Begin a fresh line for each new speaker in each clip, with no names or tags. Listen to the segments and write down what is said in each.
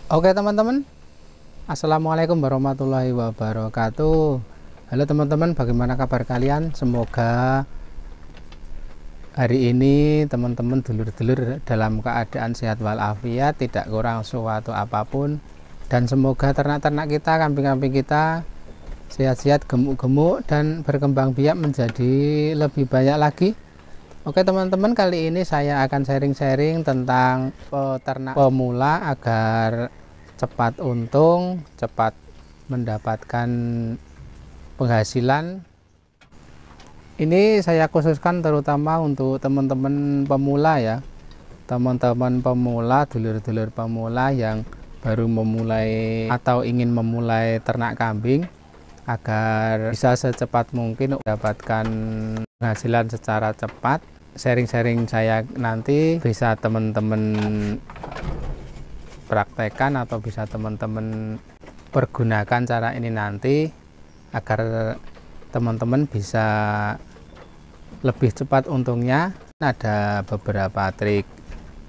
Oke teman-teman, Assalamualaikum warahmatullahi wabarakatuh. Halo teman-teman, bagaimana kabar kalian? Semoga hari ini teman-teman dulur-dulur dalam keadaan sehat walafiat, tidak kurang suatu apapun. Dan semoga ternak-ternak kita, kambing-kambing kita sehat-sehat, gemuk-gemuk, dan berkembang biak menjadi lebih banyak lagi. Oke teman-teman, kali ini saya akan sharing-sharing tentang peternak pemula agar cepat untung, cepat mendapatkan penghasilan. Ini saya khususkan terutama untuk teman-teman pemula ya, teman-teman pemula, dulur-dulur pemula yang baru memulai atau ingin memulai ternak kambing agar bisa secepat mungkin mendapatkan penghasilan secara cepat. Sharing-sharing saya nanti bisa teman-teman praktekkan atau bisa teman-teman pergunakan cara ini nanti agar teman-teman bisa lebih cepat untungnya. Ada beberapa trik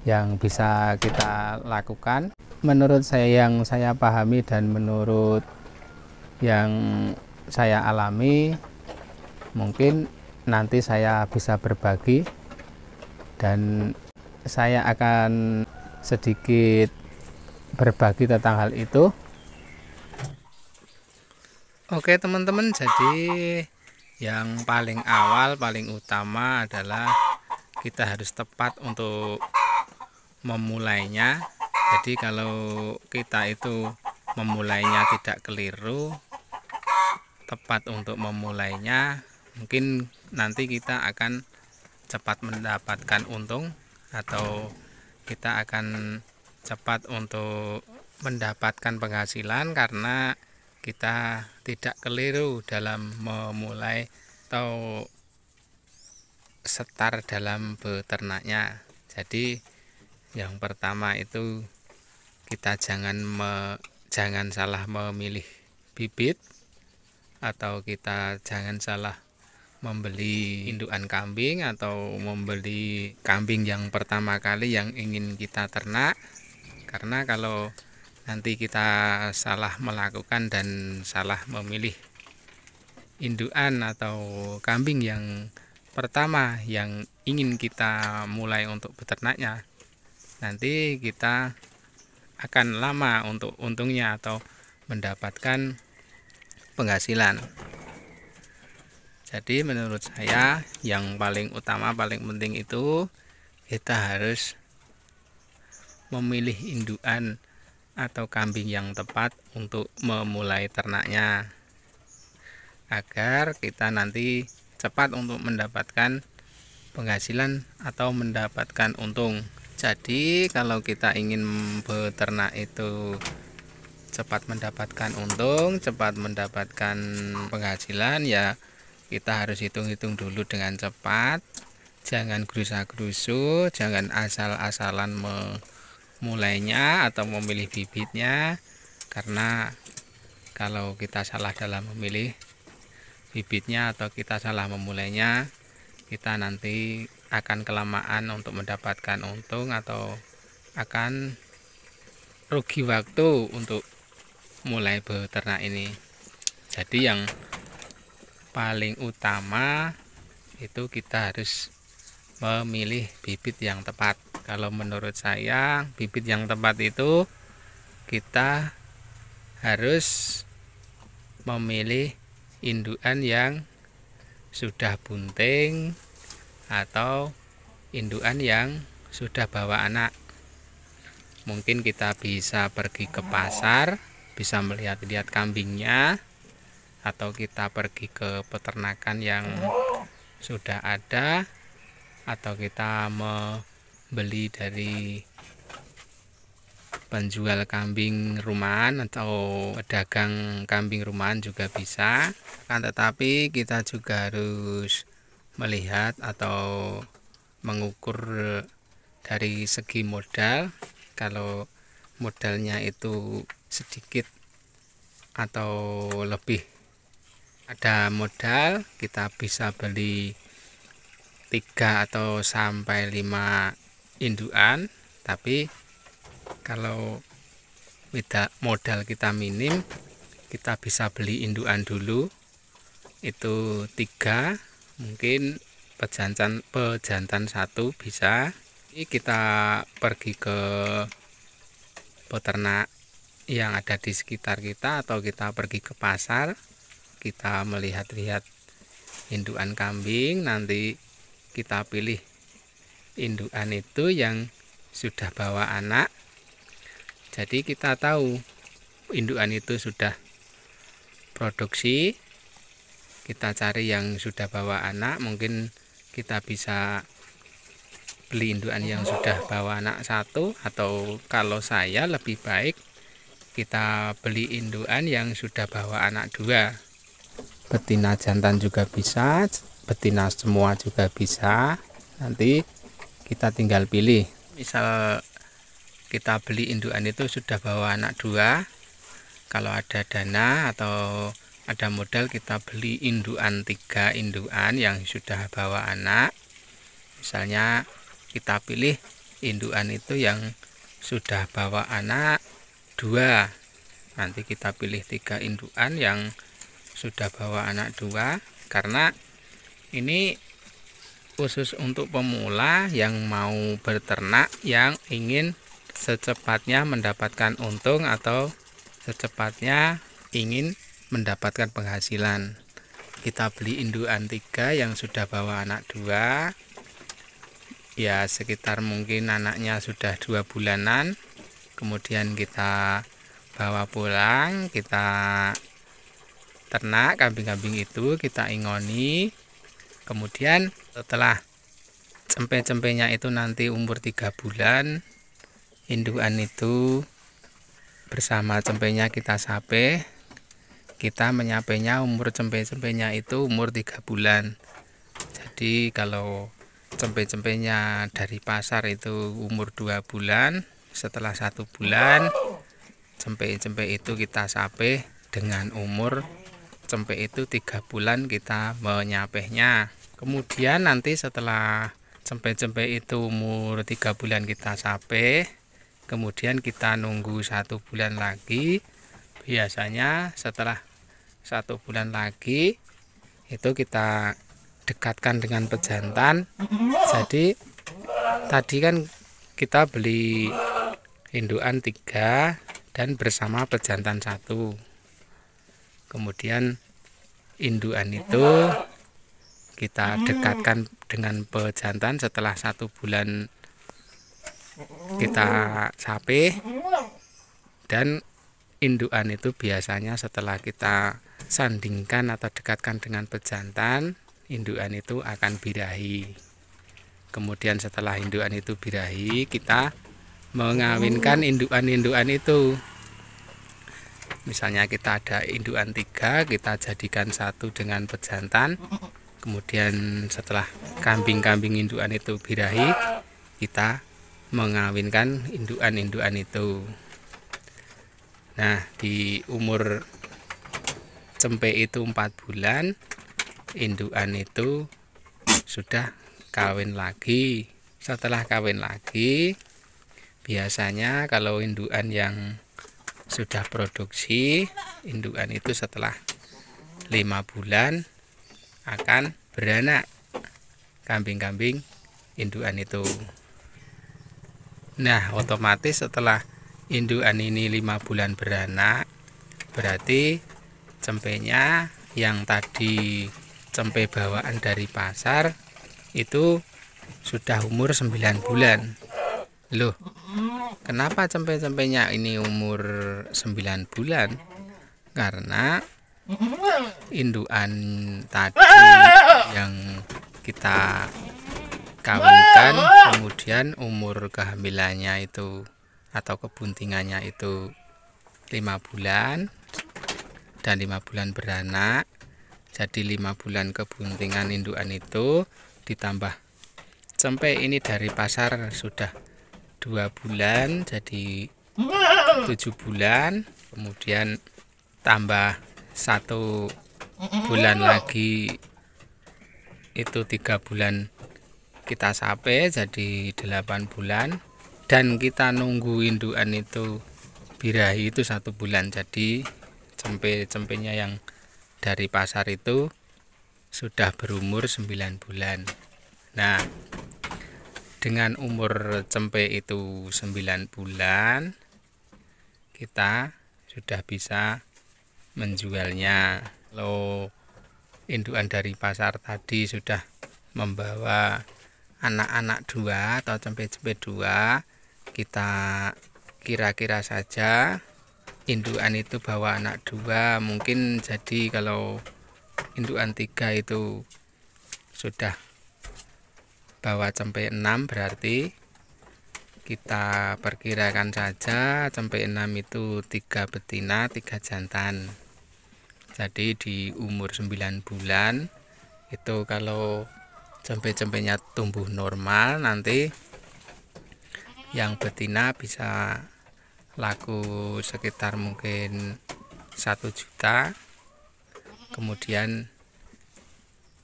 yang bisa kita lakukan menurut saya, yang saya pahami dan menurut yang saya alami. Mungkin nanti saya bisa berbagi dan saya akan sedikit berbagi tentang hal itu. Oke teman-teman, jadi yang paling awal, paling utama adalah kita harus tepat untuk memulainya. Jadi kalau kita itu memulainya tidak keliru, tepat untuk memulainya, mungkin nanti kita akan cepat mendapatkan untung atau kita akan cepat untuk mendapatkan penghasilan karena kita tidak keliru dalam memulai atau setar dalam beternaknya. Jadi yang pertama itu kita jangan salah memilih bibit, atau kita jangan salah membeli indukan kambing atau membeli kambing yang pertama kali yang ingin kita ternak. Karena kalau nanti kita salah melakukan dan salah memilih indukan atau kambing yang pertama yang ingin kita mulai untuk beternaknya, nanti kita akan lama untuk untungnya atau mendapatkan penghasilan. Jadi menurut saya yang paling utama, paling penting itu kita harus memilih indukan atau kambing yang tepat untuk memulai ternaknya agar kita nanti cepat untuk mendapatkan penghasilan atau mendapatkan untung. Jadi kalau kita ingin beternak itu cepat mendapatkan untung, cepat mendapatkan penghasilan, ya kita harus hitung-hitung dulu dengan cepat, jangan gerusa-gerusu, jangan asal-asalan memulainya atau memilih bibitnya. Karena kalau kita salah dalam memilih bibitnya atau kita salah memulainya, kita nanti akan kelamaan untuk mendapatkan untung atau akan rugi waktu untuk mulai beternak ini. Jadi yang paling utama itu kita harus memilih bibit yang tepat. Kalau menurut saya bibit yang tepat itu kita harus memilih indukan yang sudah bunting atau indukan yang sudah bawa anak. Mungkin kita bisa pergi ke pasar, bisa melihat-lihat kambingnya, atau kita pergi ke peternakan yang sudah ada, atau kita membeli dari penjual kambing rumahan atau pedagang kambing rumahan juga bisa. Tetapi kita juga harus melihat atau mengukur dari segi modal. Kalau modalnya itu sedikit atau lebih ada modal, kita bisa beli 3 atau sampai 5 indukan. Tapi kalau modal kita minim, kita bisa beli indukan dulu. Itu 3, mungkin pejantan 1 bisa. Ini kita pergi ke peternak yang ada di sekitar kita, atau kita pergi ke pasar, kita melihat-lihat indukan kambing. Nanti kita pilih indukan itu yang sudah bawa anak. Jadi kita tahu indukan itu sudah produksi, kita cari yang sudah bawa anak. Mungkin kita bisa beli indukan yang sudah bawa anak 1, atau kalau saya lebih baik kita beli indukan yang sudah bawa anak 2. Betina jantan juga bisa, betina semua juga bisa. Nanti kita tinggal pilih. Misal kita beli indukan itu sudah bawa anak 2, kalau ada dana atau ada modal, kita beli indukan 3 indukan yang sudah bawa anak. Misalnya kita pilih indukan itu yang sudah bawa anak 2, nanti kita pilih 3 indukan yang sudah bawa anak 2, karena ini khusus untuk pemula yang mau beternak, yang ingin secepatnya mendapatkan untung atau secepatnya ingin mendapatkan penghasilan. Kita beli indukan 3 yang sudah bawa anak 2, ya sekitar mungkin anaknya sudah 2 bulanan. Kemudian kita bawa pulang, kita ternak kambing-kambing itu, kita ingoni. Kemudian setelah cempe-cempenya itu nanti umur 3 bulan, indukan itu bersama cempenya kita sape. Kita menyapenya umur cempe-cempenya itu umur 3 bulan. Jadi kalau cempe-cempenya dari pasar itu umur 2 bulan, setelah 1 bulan cempe-cempe itu kita sape. Dengan umur cempe itu 3 bulan kita menyapehnya. Kemudian nanti setelah cempe-cempe itu umur 3 bulan kita sape, kemudian kita nunggu 1 bulan lagi. Biasanya setelah 1 bulan lagi itu kita dekatkan dengan pejantan. Jadi tadi kan kita beli indukan 3 dan bersama pejantan 1. Kemudian indukan itu kita dekatkan dengan pejantan setelah 1 bulan kita sape. Dan indukan itu biasanya setelah kita sandingkan atau dekatkan dengan pejantan, indukan itu akan birahi. Kemudian setelah indukan itu birahi, kita mengawinkan indukan-indukan itu. Misalnya kita ada indukan 3, kita jadikan 1 dengan pejantan. Kemudian setelah kambing-kambing indukan itu birahi, kita mengawinkan indukan-indukan itu. Nah, di umur cempe itu 4 bulan, indukan itu sudah kawin lagi. Setelah kawin lagi, biasanya kalau indukan yang sudah produksi, indukan itu setelah 5 bulan akan beranak, kambing-kambing indukan itu. Nah, otomatis setelah indukan ini 5 bulan beranak, berarti cempenya yang tadi cempe bawaan dari pasar itu sudah umur 9 bulan. Loh, kenapa cempe-cempenya ini umur 9 bulan? Karena indukan tadi yang kita kawinkan, kemudian umur kehamilannya itu atau kebuntingannya itu 5 bulan dan 5 bulan beranak. Jadi 5 bulan kebuntingan indukan itu ditambah cempe ini dari pasar sudah 2 bulan, jadi 7 bulan. Kemudian tambah 1 bulan lagi, itu 3 bulan kita sape, jadi 8 bulan. Dan kita nunggu indukan itu birahi itu 1 bulan. Jadi cempe-cempenya yang dari pasar itu sudah berumur 9 bulan. Nah, dengan umur cempe itu 9 bulan, kita sudah bisa menjualnya. Kalau indukan dari pasar tadi sudah membawa anak-anak 2 atau cempe-cempe 2, kita kira-kira saja indukan itu bawa anak 2, mungkin jadi kalau indukan 3 itu sudah bawa cempe 6, berarti kita perkirakan saja cempe 6 itu 3 betina 3 jantan. Jadi di umur 9 bulan itu kalau cempe-cempenya tumbuh normal, nanti yang betina bisa laku sekitar mungkin 1 juta. Kemudian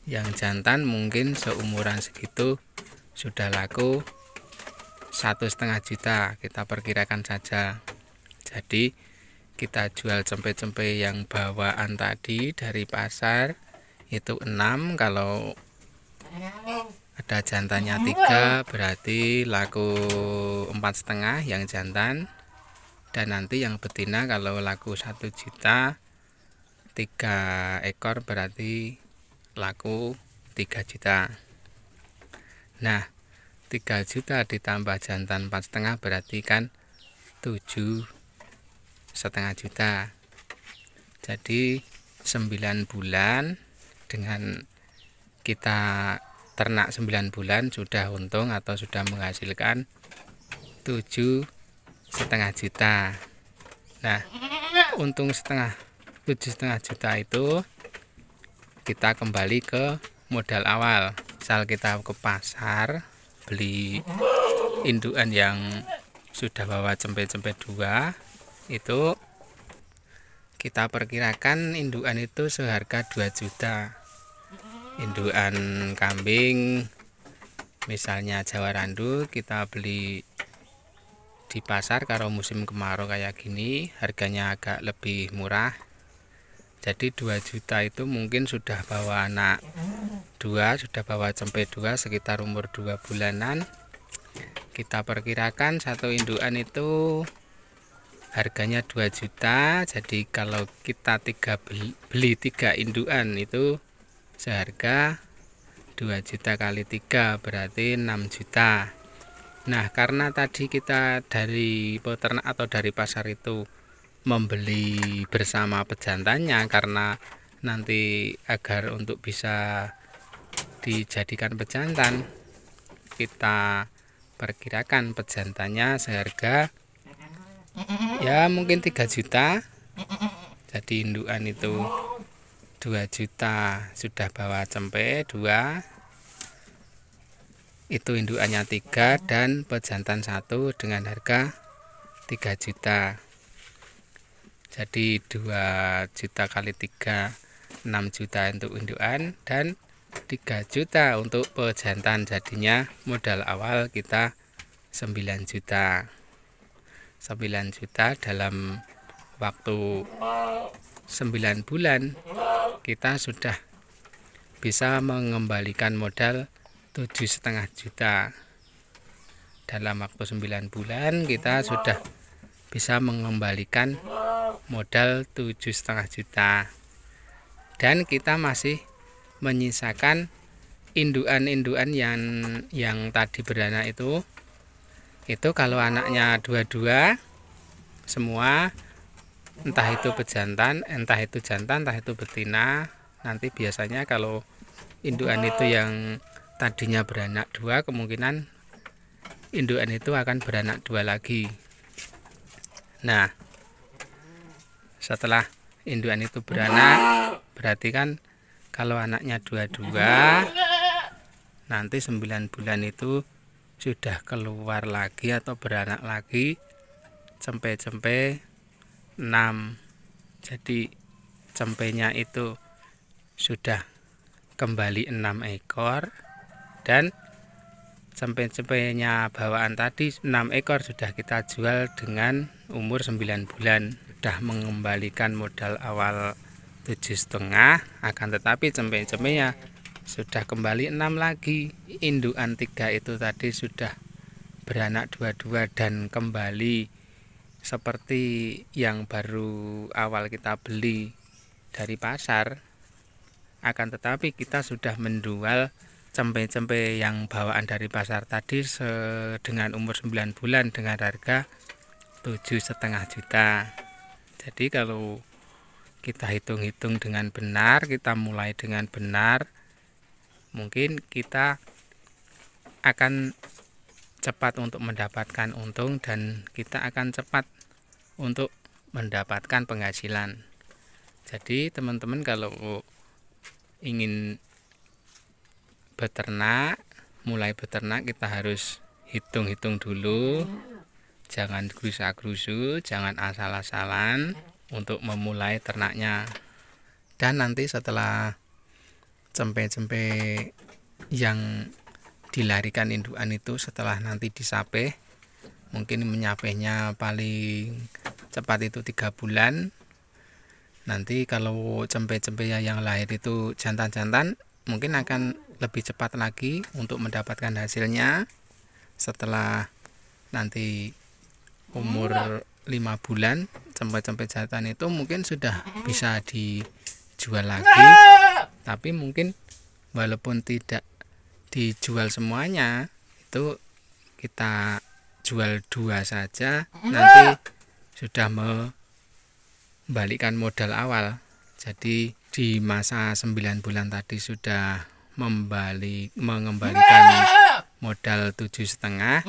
yang jantan mungkin seumuran segitu sudah laku 1,5 juta, kita perkirakan saja. Jadi kita jual cempe-cempe yang bawaan tadi dari pasar itu 6, kalau ada jantannya 3 berarti laku 4,5 yang jantan, dan nanti yang betina kalau laku 1 juta 3 ekor berarti laku 3 juta. Nah, 3 juta ditambah jantan 4,5 berarti kan 7,5 juta. Jadi 9 bulan dengan kita ternak 9 bulan sudah untung atau sudah menghasilkan 7,5 juta. Nah, untung 7,5 juta itu kita kembali ke modal awal. Misal kita ke pasar beli indukan yang sudah bawa cempe-cempe 2, itu kita perkirakan indukan itu seharga 2 juta. Indukan kambing misalnya Jawa Randu kita beli di pasar kalau musim kemarau kayak gini harganya agak lebih murah. Jadi 2 juta itu mungkin sudah bawa anak 2, sudah bawa cempe 2 sekitar umur 2 bulanan. Kita perkirakan satu indukan itu harganya 2 juta. Jadi kalau kita beli 3 indukan itu seharga 2 juta kali 3 berarti 6 juta. Nah, karena tadi kita dari peternak atau dari pasar itu membeli bersama pejantannya, karena nanti agar untuk bisa dijadikan pejantan kita perkirakan pejantannya seharga ya mungkin 3 juta. Jadi indukan itu 2 juta sudah bawa cempe 2, itu indukannya 3 dan pejantan 1 dengan harga 3 juta. Jadi 2 juta kali 3 6 juta untuk indukan dan 3 juta untuk pejantan. Jadinya modal awal kita 9 juta. 9 juta dalam waktu 9 bulan kita sudah bisa mengembalikan modal 7,5 juta. Dalam waktu 9 bulan kita sudah bisa mengembalikan modal 7,5 juta, dan kita masih menyisakan indukan-indukan yang tadi beranak itu kalau anaknya 2 semua, entah itu pejantan, entah itu jantan, entah itu betina. Nanti biasanya kalau indukan itu yang tadinya beranak 2, kemungkinan indukan itu akan beranak 2 lagi. Nah, setelah indukan itu beranak berarti kan kalau anaknya 2, nanti 9 bulan itu sudah keluar lagi atau beranak lagi cempe-cempe 6. Jadi cempenya itu sudah kembali 6 ekor dan Cempe-cempenya bawaan tadi 6 ekor sudah kita jual dengan umur 9 bulan. Sudah mengembalikan modal awal 7,5, akan tetapi cempe-cempenya sudah kembali 6 lagi. Indukan 3 itu tadi sudah beranak 22 dan kembali seperti yang baru awal kita beli dari pasar. Akan tetapi kita sudah menjual cempe-cempe yang bawaan dari pasar tadi dengan umur 9 bulan dengan harga 7,5 juta. Jadi kalau kita hitung-hitung dengan benar, kita mulai dengan benar, mungkin kita akan cepat untuk mendapatkan untung dan kita akan cepat untuk mendapatkan penghasilan. Jadi teman-teman kalau ingin beternak, mulai beternak kita harus hitung-hitung dulu, jangan gerusa-gerusu, jangan asal-asalan untuk memulai ternaknya. Dan nanti setelah cempe-cempe yang dilarikan indukan itu setelah nanti disape, mungkin menyapenya paling cepat itu 3 bulan. Nanti kalau cempe-cempe yang lahir itu jantan-jantan, mungkin akan lebih cepat lagi untuk mendapatkan hasilnya. Setelah nanti umur 5 bulan, cempe-cempe jantan itu mungkin sudah bisa dijual lagi. Tapi mungkin walaupun tidak dijual semuanya, itu kita jual 2 saja, nanti sudah membalikkan modal awal. Jadi di masa 9 bulan tadi sudah mengembalikan modal 7,5.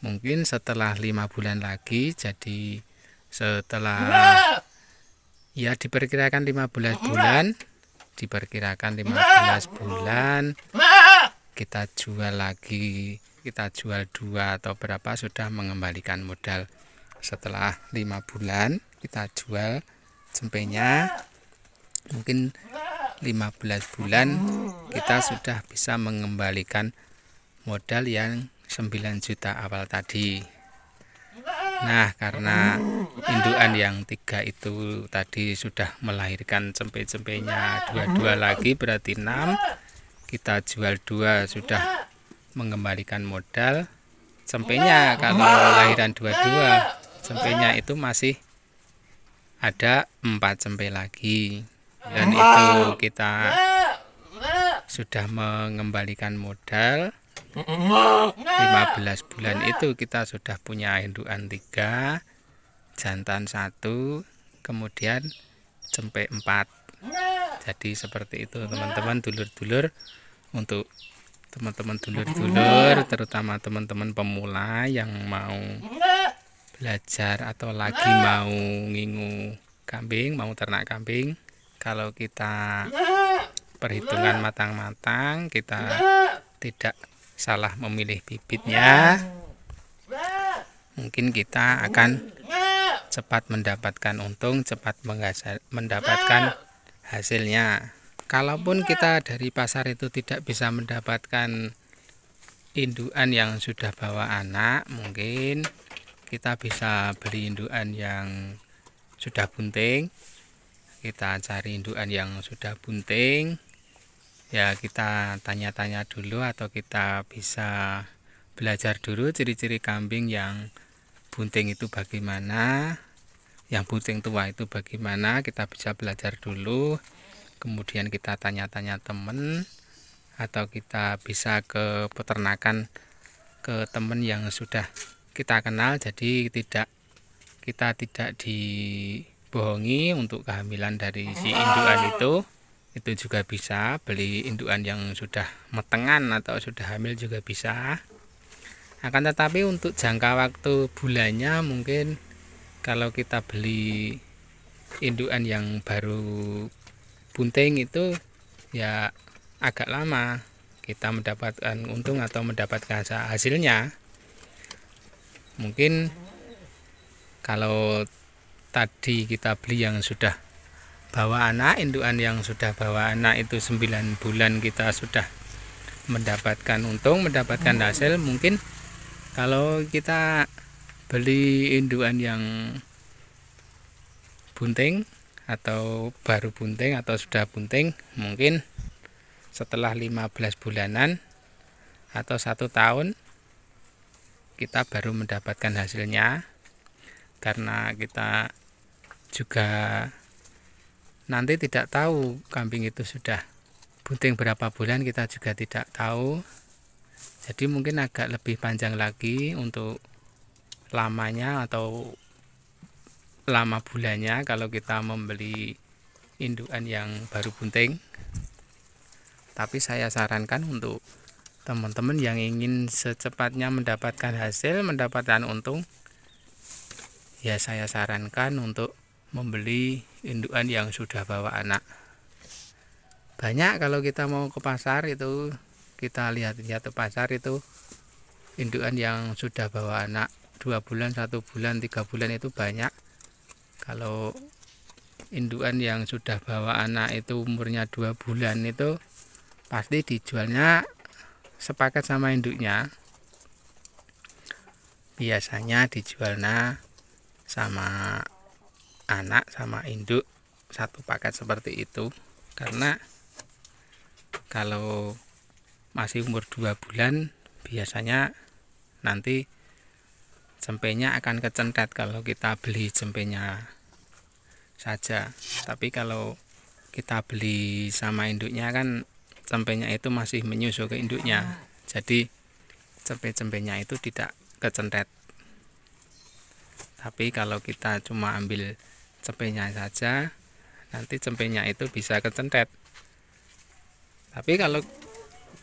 Mungkin setelah 5 bulan lagi, jadi setelah ya diperkirakan 15 bulan, kita jual lagi, kita jual 2 atau berapa sudah mengembalikan modal. Setelah 5 bulan kita jual cempenya, mungkin 15 bulan kita sudah bisa mengembalikan modal yang 9 juta awal tadi. Nah, karena indukan yang 3 itu tadi sudah melahirkan cempe-cempenya 22 lagi, berarti 6. Kita jual 2 sudah mengembalikan modal. Cempenya kalau lahiran 22, cempenya itu masih ada 4 cempe lagi. Dan itu kita sudah mengembalikan modal 15 bulan. Itu kita sudah punya indukan 3, jantan 1, kemudian cempe 4. Jadi seperti itu teman-teman dulur-dulur. Untuk teman-teman dulur-dulur, terutama teman-teman pemula yang mau belajar atau lagi mau ngingu kambing, mau ternak kambing, kalau kita perhitungan matang-matang, kita tidak salah memilih bibitnya, mungkin kita akan cepat mendapatkan untung, cepat mendapatkan hasilnya. Kalaupun kita dari pasar itu tidak bisa mendapatkan indukan yang sudah bawa anak, mungkin kita bisa beli indukan yang sudah bunting. Kita cari indukan yang sudah bunting, ya kita tanya-tanya dulu atau kita bisa belajar dulu ciri-ciri kambing yang bunting itu bagaimana, yang bunting tua itu bagaimana. Kita bisa belajar dulu, kemudian kita tanya-tanya teman, atau kita bisa ke peternakan, ke teman yang sudah kita kenal, jadi kita tidak dibohongi untuk kehamilan dari si indukan itu juga bisa. Beli indukan yang sudah metengan atau sudah hamil juga bisa. Akan tetapi untuk jangka waktu bulannya, mungkin kalau kita beli indukan yang baru bunting itu ya agak lama kita mendapatkan untung atau mendapatkan hasilnya. Mungkin kalau tadi kita beli yang sudah bawa anak, indukan yang sudah bawa anak itu 9 bulan kita sudah mendapatkan untung, mendapatkan hasil. Mungkin kalau kita beli indukan yang bunting atau baru bunting atau sudah bunting, mungkin setelah 15 bulanan atau 1 tahun kita baru mendapatkan hasilnya, karena kita juga nanti tidak tahu kambing itu sudah bunting berapa bulan, kita juga tidak tahu. Jadi mungkin agak lebih panjang lagi untuk lamanya atau lama bulannya kalau kita membeli indukan yang baru bunting. Tapi saya sarankan untuk teman-teman yang ingin secepatnya mendapatkan hasil, mendapatkan untung, ya saya sarankan untuk membeli indukan yang sudah bawa anak. Banyak kalau kita mau ke pasar itu, kita lihat-lihat ke pasar itu indukan yang sudah bawa anak 2 bulan, 1 bulan, 3 bulan itu banyak. Kalau indukan yang sudah bawa anak itu umurnya 2 bulan itu pasti dijualnya sepaket sama induknya. Biasanya dijualnya sama anak sama induk satu paket seperti itu. Karena kalau masih umur 2 bulan biasanya nanti cempenya akan kecentet kalau kita beli cempenya saja. Tapi kalau kita beli sama induknya kan cempenya itu masih menyusul ke induknya, jadi cempe-cempenya itu tidak kecentet. Tapi kalau kita cuma ambil cempenya saja, nanti cempenya itu bisa kecentet. Tapi kalau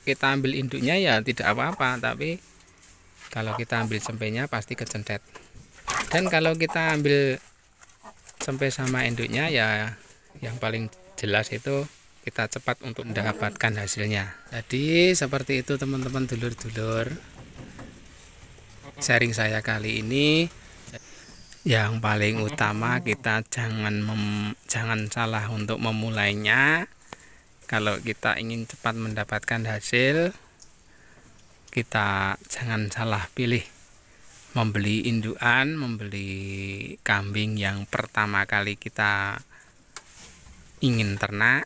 kita ambil induknya ya tidak apa-apa, tapi kalau kita ambil cempenya pasti kecentet. Dan kalau kita ambil cempe sama induknya ya yang paling jelas itu kita cepat untuk mendapatkan hasilnya. Jadi seperti itu teman-teman dulur-dulur, sharing saya kali ini. Yang paling utama kita jangan salah untuk memulainya. Kalau kita ingin cepat mendapatkan hasil, kita jangan salah pilih membeli indukan, membeli kambing yang pertama kali kita ingin ternak.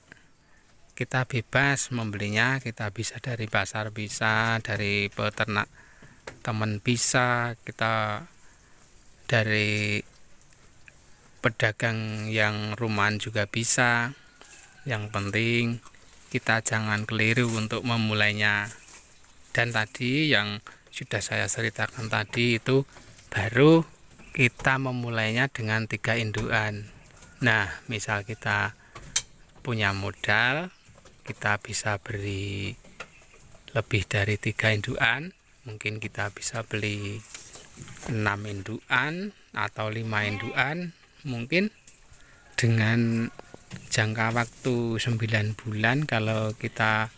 Kita bebas membelinya, kita bisa dari pasar, bisa dari peternak teman, bisa kita dari pedagang yang rumahan juga bisa. Yang penting kita jangan keliru untuk memulainya. Dan tadi yang sudah saya ceritakan tadi itu baru kita memulainya dengan 3 indukan. Nah, misal kita punya modal, kita bisa beri lebih dari 3 indukan. Mungkin kita bisa beli 6 indukan atau 5 indukan. Mungkin dengan jangka waktu 9 bulan, kalau kita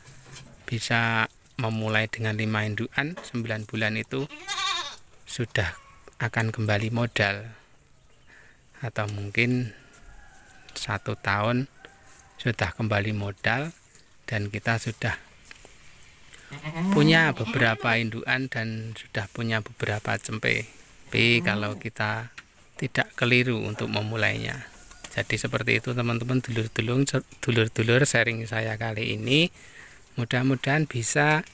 bisa memulai dengan 5 indukan, 9 bulan itu sudah akan kembali modal. Atau mungkin 1 tahun sudah kembali modal dan kita sudah punya beberapa indukan dan sudah punya beberapa cempe. Tapi kalau kita tidak keliru untuk memulainya. Jadi seperti itu teman-teman dulur-dulur, sharing saya kali ini. Mudah-mudahan bisa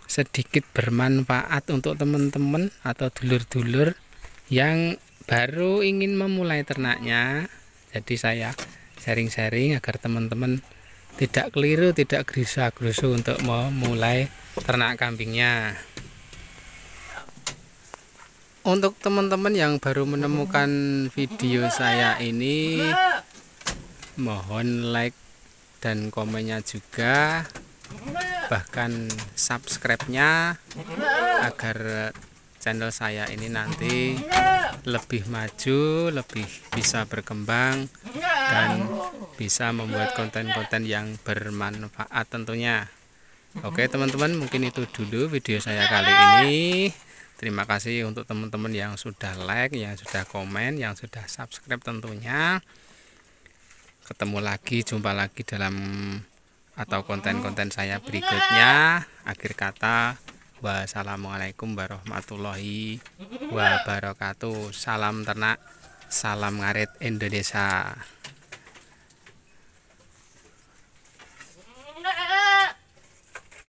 sedikit bermanfaat untuk teman-teman atau dulur-dulur yang baru ingin memulai ternaknya. Jadi saya sharing-sharing agar teman-teman tidak keliru, tidak gerusa-gerusu untuk memulai ternak kambingnya. Untuk teman-teman yang baru menemukan video saya ini, mohon like dan komennya juga, bahkan subscribe-nya, agar channel saya ini nanti lebih maju, lebih bisa berkembang dan bisa membuat konten-konten yang bermanfaat tentunya. Oke teman-teman, mungkin itu dulu video saya kali ini. Terima kasih untuk teman-teman yang sudah like, yang sudah komen, yang sudah subscribe tentunya. Ketemu lagi, jumpa lagi dalam atau konten-konten saya berikutnya. Akhir kata, wassalamualaikum warahmatullahi wabarakatuh. Salam ternak, salam ngarit Indonesia.